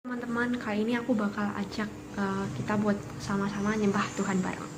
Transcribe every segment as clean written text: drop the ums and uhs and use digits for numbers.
Teman-teman, kali ini aku bakal ajak kita buat sama-sama nyembah Tuhan bareng.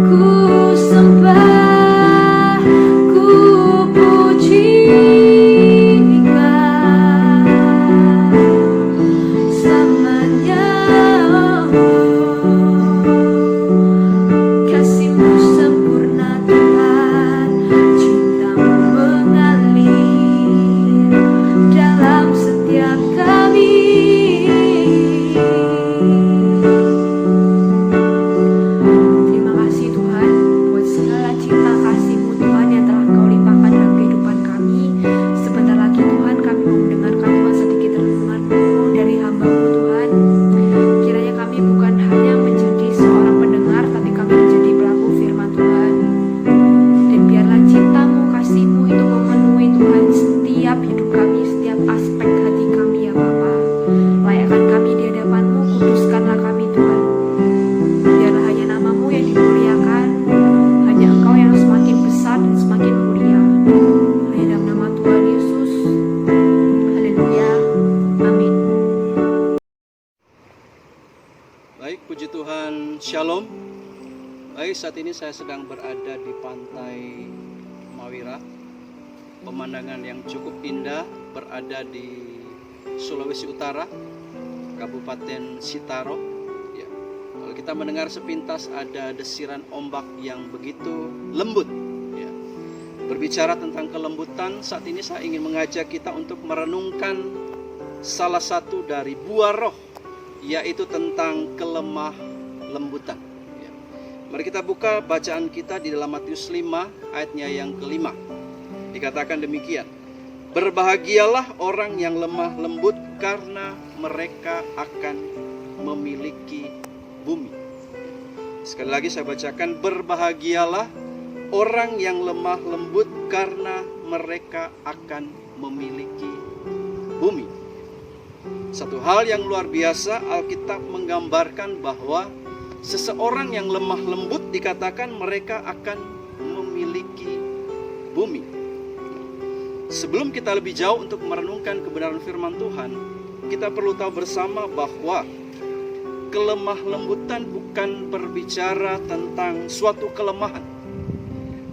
Ku ini saya sedang berada di pantai Mawira. Pemandangan yang cukup indah, berada di Sulawesi Utara, Kabupaten Sitaro. Ya. Kalau kita mendengar sepintas ada desiran ombak yang begitu lembut. Ya. Berbicara tentang kelembutan, saat ini saya ingin mengajak kita untuk merenungkan salah satu dari buah roh, yaitu tentang kelemah lembutan. Mari kita buka bacaan kita di dalam Matius 5 ayatnya yang kelima. Dikatakan demikian, berbahagialah orang yang lemah lembut karena mereka akan memiliki bumi. Sekali lagi saya bacakan, berbahagialah orang yang lemah lembut karena mereka akan memiliki bumi. Satu hal yang luar biasa, Alkitab menggambarkan bahwa seseorang yang lemah lembut dikatakan mereka akan memiliki bumi. Sebelum kita lebih jauh untuk merenungkan kebenaran firman Tuhan, kita perlu tahu bersama bahwa kelemah lembutan bukan berbicara tentang suatu kelemahan.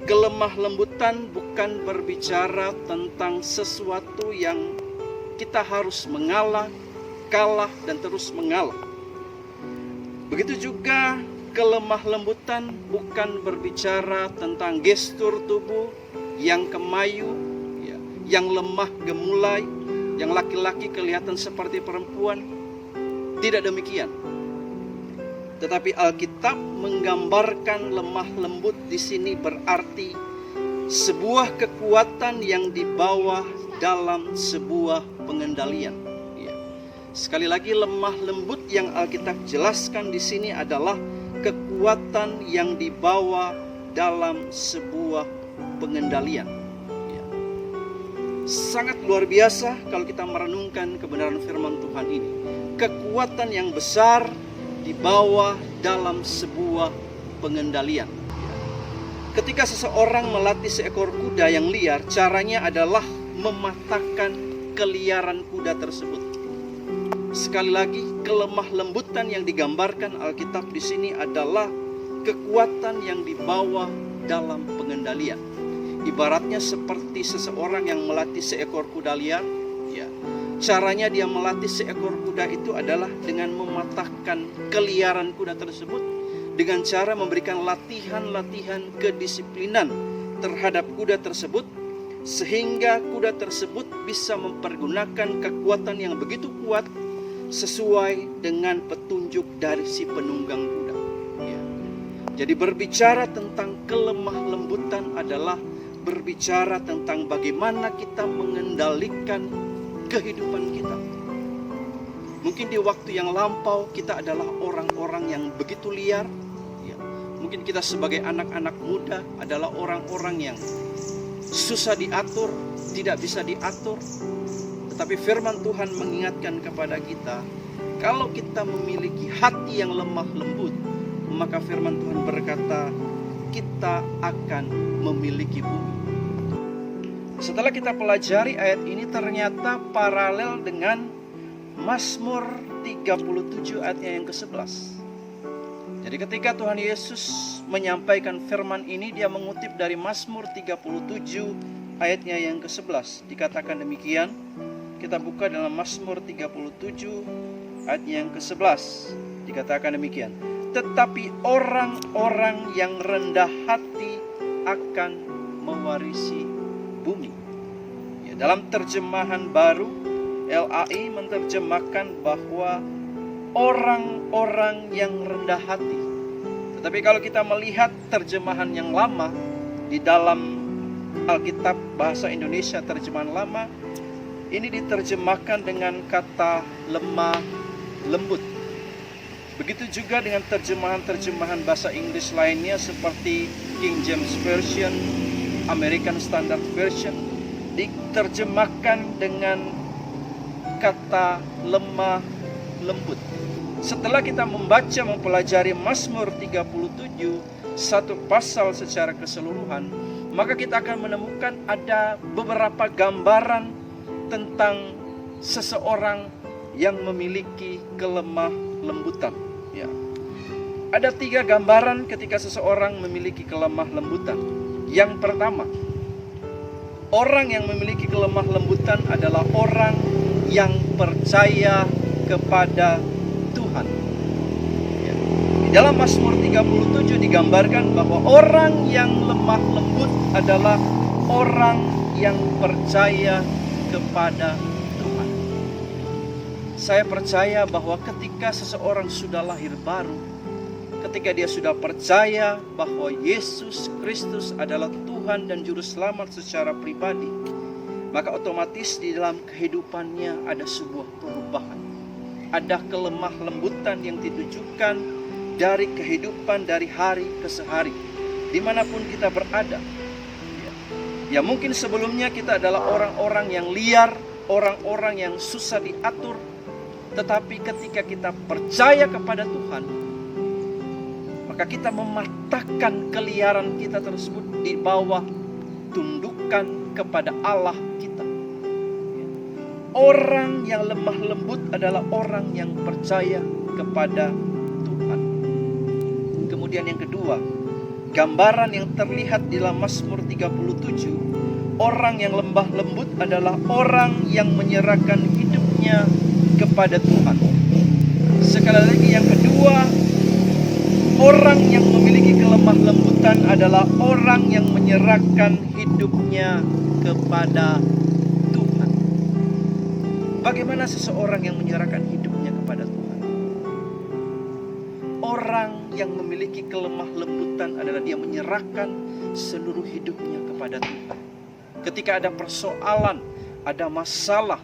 Kelemah lembutan bukan berbicara tentang sesuatu yang kita harus mengalah, kalah, dan terus mengalah. Begitu juga kelemah lembutan bukan berbicara tentang gestur tubuh yang kemayu, ya, yang lemah gemulai, yang laki-laki kelihatan seperti perempuan. Tidak demikian. Tetapi Alkitab menggambarkan lemah lembut di sini berarti sebuah kekuatan yang dibawa dalam sebuah pengendalian. Sekali lagi, lemah lembut yang Alkitab jelaskan di sini adalah kekuatan yang dibawa dalam sebuah pengendalian. Ya. Sangat luar biasa kalau kita merenungkan kebenaran firman Tuhan ini. Kekuatan yang besar dibawa dalam sebuah pengendalian. Ya. Ketika seseorang melatih seekor kuda yang liar, caranya adalah mematahkan keliaran kuda tersebut. Sekali lagi, kelemah lembutan yang digambarkan Alkitab di sini adalah kekuatan yang dibawa dalam pengendalian. Ibaratnya seperti seseorang yang melatih seekor kuda liar. Ya, caranya dia melatih seekor kuda itu adalah dengan mematahkan keliaran kuda tersebut, dengan cara memberikan latihan-latihan kedisiplinan terhadap kuda tersebut, sehingga kuda tersebut bisa mempergunakan kekuatan yang begitu kuat sesuai dengan petunjuk dari si penunggang kuda. Ya. Jadi berbicara tentang kelemah lembutan adalah berbicara tentang bagaimana kita mengendalikan kehidupan kita. Mungkin di waktu yang lampau kita adalah orang-orang yang begitu liar. Ya. Mungkin kita sebagai anak-anak muda adalah orang-orang yang susah diatur, tidak bisa diatur. Tetapi firman Tuhan mengingatkan kepada kita, kalau kita memiliki hati yang lemah lembut, maka firman Tuhan berkata, kita akan memiliki bumi. Setelah kita pelajari ayat ini, ternyata paralel dengan Mazmur 37 ayatnya yang ke-11. Jadi ketika Tuhan Yesus menyampaikan firman ini, dia mengutip dari Mazmur 37 ayatnya yang ke-11. Dikatakan demikian. Kita buka dalam Mazmur 37 ayat yang ke-11. Dikatakan demikian. Tetapi orang-orang yang rendah hati akan mewarisi bumi. Ya, dalam terjemahan baru LAI menerjemahkan bahwa orang-orang yang rendah hati. Tetapi kalau kita melihat terjemahan yang lama di dalam Alkitab bahasa Indonesia terjemahan lama, ini diterjemahkan dengan kata lemah lembut. Begitu juga dengan terjemahan-terjemahan bahasa Inggris lainnya seperti King James Version, American Standard Version, diterjemahkan dengan kata lemah lembut. Setelah kita membaca mempelajari Mazmur 37 satu pasal secara keseluruhan, maka kita akan menemukan ada beberapa gambaran tentang seseorang yang memiliki kelemah lembutan. Ya. Ada 3 gambaran ketika seseorang memiliki kelemah lembutan. Yang pertama, orang yang memiliki kelemah lembutan adalah orang yang percaya kepada Tuhan. Di dalam Mazmur 37 digambarkan bahwa orang yang lemah lembut adalah orang yang percaya kepada Tuhan. Saya percaya bahwa ketika seseorang sudah lahir baru, ketika dia sudah percaya bahwa Yesus Kristus adalah Tuhan dan Juru Selamat secara pribadi, maka otomatis di dalam kehidupannya ada sebuah perubahan. Ada kelemah lembutan yang ditujukan dari kehidupan dari hari ke hari, dimanapun kita berada. Ya mungkin sebelumnya kita adalah orang-orang yang liar, orang-orang yang susah diatur. Tetapi ketika kita percaya kepada Tuhan, maka kita mematahkan keliaran kita tersebut di bawah tundukan kepada Allah kita. Orang yang lemah lembut adalah orang yang percaya kepada Tuhan. Kemudian yang kedua, gambaran yang terlihat di dalam Mazmur 37, orang yang lemah lembut adalah orang yang menyerahkan hidupnya kepada Tuhan. Sekali lagi yang kedua, orang yang memiliki kelemah lembutan adalah orang yang menyerahkan hidupnya kepada Tuhan. Bagaimana seseorang yang menyerahkan hidupnya kepada Tuhan? Orang yang memiliki kelemah lembutan adalah dia menyerahkan seluruh hidupnya kepada Tuhan. Ketika ada persoalan, ada masalah,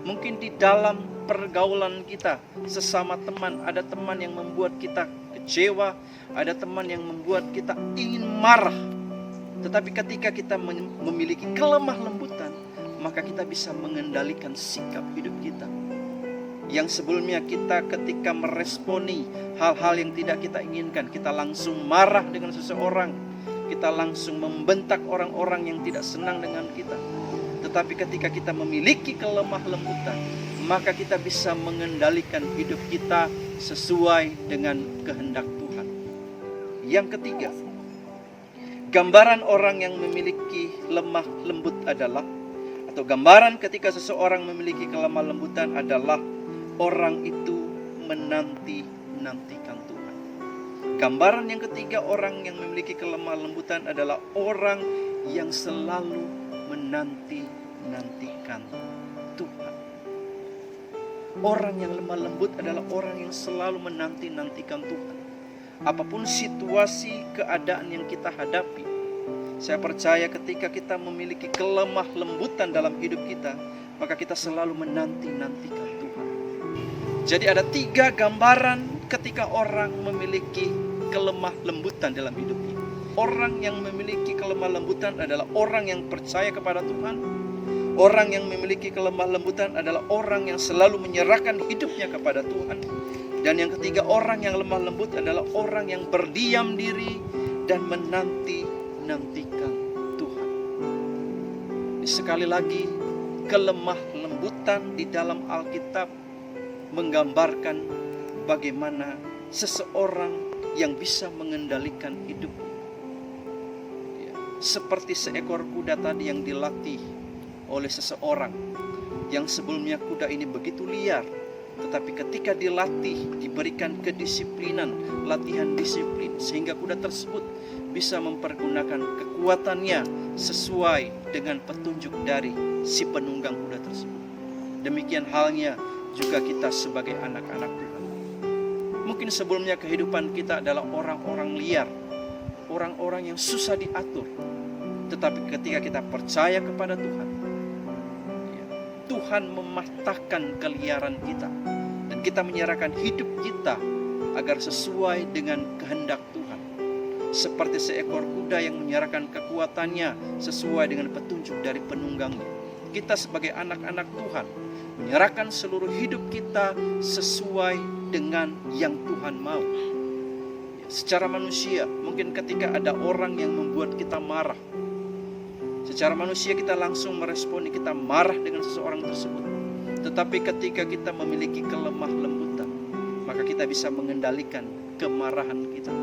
mungkin di dalam pergaulan kita sesama teman, ada teman yang membuat kita kecewa, ada teman yang membuat kita ingin marah. Tetapi ketika kita memiliki kelemah lembutan, maka kita bisa mengendalikan sikap hidup kita. Yang sebelumnya kita ketika meresponi hal-hal yang tidak kita inginkan, kita langsung marah dengan seseorang, kita langsung membentak orang-orang yang tidak senang dengan kita. Tetapi ketika kita memiliki kelemah lembutan, maka kita bisa mengendalikan hidup kita sesuai dengan kehendak Tuhan. Yang ketiga, gambaran orang yang memiliki lemah lembut adalah, atau gambaran ketika seseorang memiliki kelemah lembutan adalah orang itu menanti-nantikan Tuhan. Gambaran yang ketiga, orang yang memiliki kelemah lembutan adalah orang yang selalu menanti-nantikan Tuhan. Orang yang lemah lembut adalah orang yang selalu menanti-nantikan Tuhan. Apapun situasi keadaan yang kita hadapi, saya percaya ketika kita memiliki kelemah lembutan dalam hidup kita, maka kita selalu menanti-nantikan Tuhan. Jadi ada 3 gambaran ketika orang memiliki kelemah lembutan dalam hidup ini. Orang yang memiliki kelemah lembutan adalah orang yang percaya kepada Tuhan. Orang yang memiliki kelemah lembutan adalah orang yang selalu menyerahkan hidupnya kepada Tuhan. Dan yang ketiga, orang yang lemah lembut adalah orang yang berdiam diri dan menanti-nantikan Tuhan. Sekali lagi, kelemah lembutan di dalam Alkitab menggambarkan bagaimana seseorang yang bisa mengendalikan hidup. Seperti seekor kuda tadi yang dilatih oleh seseorang, yang sebelumnya kuda ini begitu liar, tetapi ketika dilatih, diberikan kedisiplinan, latihan disiplin, sehingga kuda tersebut bisa mempergunakan kekuatannya sesuai dengan petunjuk dari si penunggang kuda tersebut. Demikian halnya juga kita sebagai anak-anak Tuhan. Mungkin sebelumnya kehidupan kita adalah orang-orang liar, orang-orang yang susah diatur. Tetapi ketika kita percaya kepada Tuhan, Tuhan mematahkan keliaran kita, dan kita menyerahkan hidup kita agar sesuai dengan kehendak Tuhan. Seperti seekor kuda yang menyerahkan kekuatannya sesuai dengan petunjuk dari penunggangnya. Kita sebagai anak-anak Tuhan menyerahkan seluruh hidup kita sesuai dengan yang Tuhan mau. Secara manusia, mungkin ketika ada orang yang membuat kita marah, secara manusia kita langsung meresponi, kita marah dengan seseorang tersebut. Tetapi ketika kita memiliki kelemah lembutan, maka kita bisa mengendalikan kemarahan kita.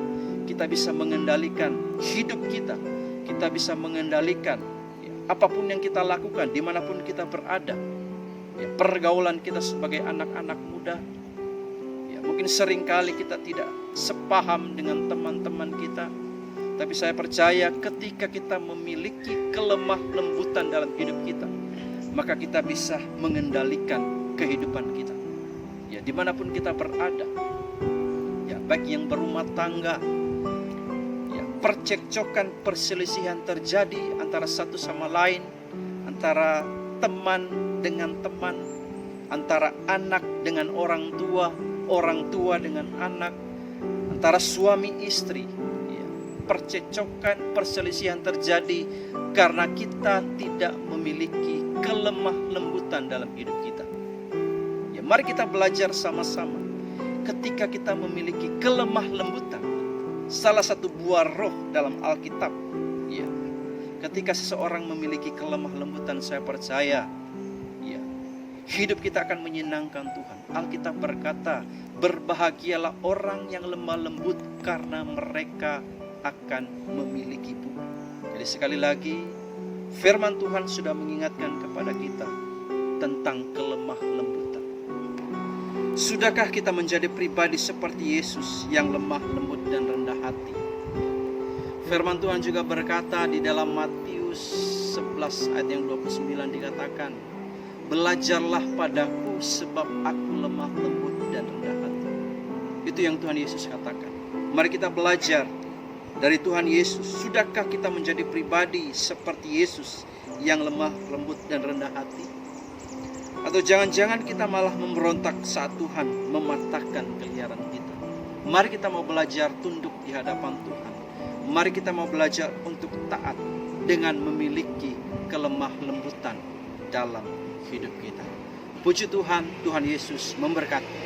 Kita bisa mengendalikan hidup kita. Kita bisa mengendalikan apapun yang kita lakukan, dimanapun kita berada. Pergaulan kita sebagai anak-anak muda. Mungkin seringkali kita tidak sepaham dengan teman-teman kita. Tapi saya percaya ketika kita memiliki kelemah lembutan dalam hidup kita, maka kita bisa mengendalikan kehidupan kita. Dimanapun kita berada. Baik yang berumah tangga, percekcokan, perselisihan terjadi antara satu sama lain, antara teman dengan teman, antara anak dengan orang tua dengan anak, antara suami istri. Percekcokan, perselisihan terjadi karena kita tidak memiliki kelemah lembutan dalam hidup kita. Mari kita belajar sama-sama. Ketika kita memiliki kelemah lembutan, salah satu buah roh dalam Alkitab, ketika seseorang memiliki kelemah lembutan, saya percaya hidup kita akan menyenangkan Tuhan. Alkitab berkata, berbahagialah orang yang lemah lembut karena mereka akan memiliki bumi. Jadi sekali lagi, firman Tuhan sudah mengingatkan kepada kita tentang kelemah lembutan. Sudahkah kita menjadi pribadi seperti Yesus yang lemah lembut dan rendah hati? Firman Tuhan juga berkata di dalam Matius 11 ayat yang 29 dikatakan, belajarlah padaku sebab aku lemah lembut dan rendah hati. Itu yang Tuhan Yesus katakan. Mari kita belajar dari Tuhan Yesus. Sudahkah kita menjadi pribadi seperti Yesus yang lemah lembut dan rendah hati? Atau jangan-jangan kita malah memberontak saat Tuhan mematahkan keliharan kita? Mari kita mau belajar tunduk di hadapan Tuhan. Mari kita mau belajar untuk taat dengan memiliki kelemah lembutan dalam hidup kita. Puji Tuhan, Tuhan Yesus memberkati.